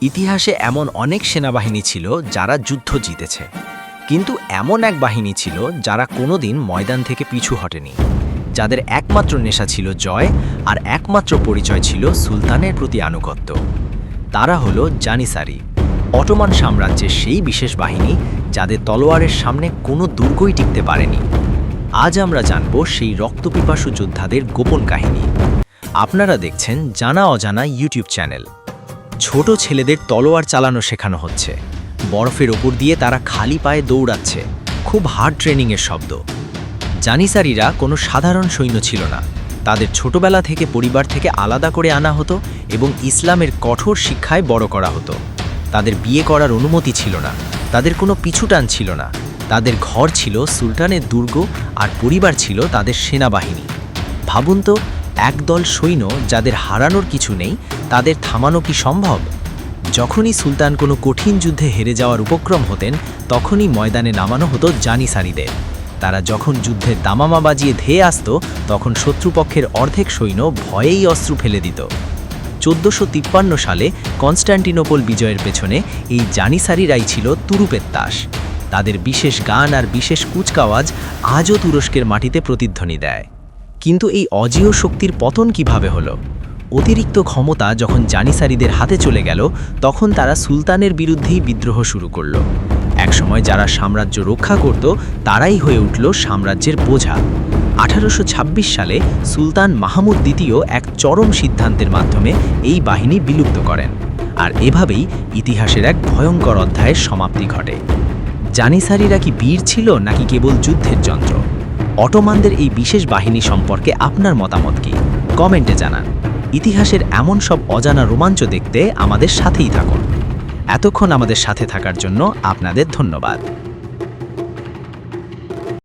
ইতিহাসে এমন অনেক সেনাবাহিনী ছিল যারা যুদ্ধ জিতেছে, কিন্তু এমন এক বাহিনী ছিল যারা কোনোদিন ময়দান থেকে পিছু হটেনি, যাদের একমাত্র নেশা ছিল জয় আর একমাত্র পরিচয় ছিল সুলতানের প্রতি আনুগত্য। তারা হলো জানিসারি, অটোমান সাম্রাজ্যের সেই বিশেষ বাহিনী যাদের তলোয়ারের সামনে কোনো দুর্গই টিকতে পারেনি। আজ আমরা জানব সেই রক্তপিপাসু যোদ্ধাদের গোপন কাহিনী। আপনারা দেখছেন জানা অজানা ইউটিউব চ্যানেল। ছোট ছেলেদের তলোয়ার চালানো শেখানো হচ্ছে, বরফের ওপর দিয়ে তারা খালি পায়ে দৌড়াচ্ছে, খুব হার্ড ট্রেনিংয়ের শব্দ। জানিসারিরা কোনো সাধারণ সৈন্য ছিল না, তাদের ছোটবেলা থেকে পরিবার থেকে আলাদা করে আনা হতো এবং ইসলামের কঠোর শিক্ষায় বড় করা হতো। তাদের বিয়ে করার অনুমতি ছিল না, তাদের কোনো পিছুটান ছিল না, তাদের ঘর ছিল সুলতানের দুর্গ আর পরিবার ছিল তাদের সেনাবাহিনী। ভাবুন তো, একদল সৈন্য যাদের হারানোর কিছু নেই, তাদের থামানো কি সম্ভব? যখনই সুলতান কোনো কঠিন যুদ্ধে হেরে যাওয়ার উপক্রম হতেন, তখনই ময়দানে নামানো হতো জানিসারিদের। তারা যখন যুদ্ধের দামামা বাজিয়ে ধেয়ে আসত, তখন শত্রুপক্ষের অর্ধেক সৈন্য ভয়েই অস্ত্র ফেলে দিত। 1453 সালে কনস্ট্যান্টিনোপল বিজয়ের পেছনে এই জানিসারিরাই ছিল তুরুপের তাস। তাদের বিশেষ গান আর বিশেষ কুচকাওয়াজ আজও তুরস্কের মাটিতে প্রতিধ্বনি দেয়। কিন্তু এই অজেয় শক্তির পতন কিভাবে হলো? অতিরিক্ত ক্ষমতা যখন জানিসারিদের হাতে চলে গেল, তখন তারা সুলতানের বিরুদ্ধেই বিদ্রোহ শুরু করল। একসময় যারা সাম্রাজ্য রক্ষা করত, তারাই হয়ে উঠল সাম্রাজ্যের বোঝা। 1826 সালে সুলতান মাহমুদ দ্বিতীয় এক চরম সিদ্ধান্তের মাধ্যমে এই বাহিনী বিলুপ্ত করেন, আর এভাবেই ইতিহাসের এক ভয়ঙ্কর অধ্যায়ের সমাপ্তি ঘটে। জানিসারিরা কি বীর ছিল নাকি কেবল যুদ্ধের যন্ত্র? অটোমানদের এই বিশেষ বাহিনী সম্পর্কে আপনার মতামত কি? কমেন্টে জানান। ইতিহাসের এমন সব অজানা রোমাঞ্চ দেখতে আমাদের সাথেই থাকুন। এতক্ষণ আমাদের সাথে থাকার জন্য আপনাদের ধন্যবাদ।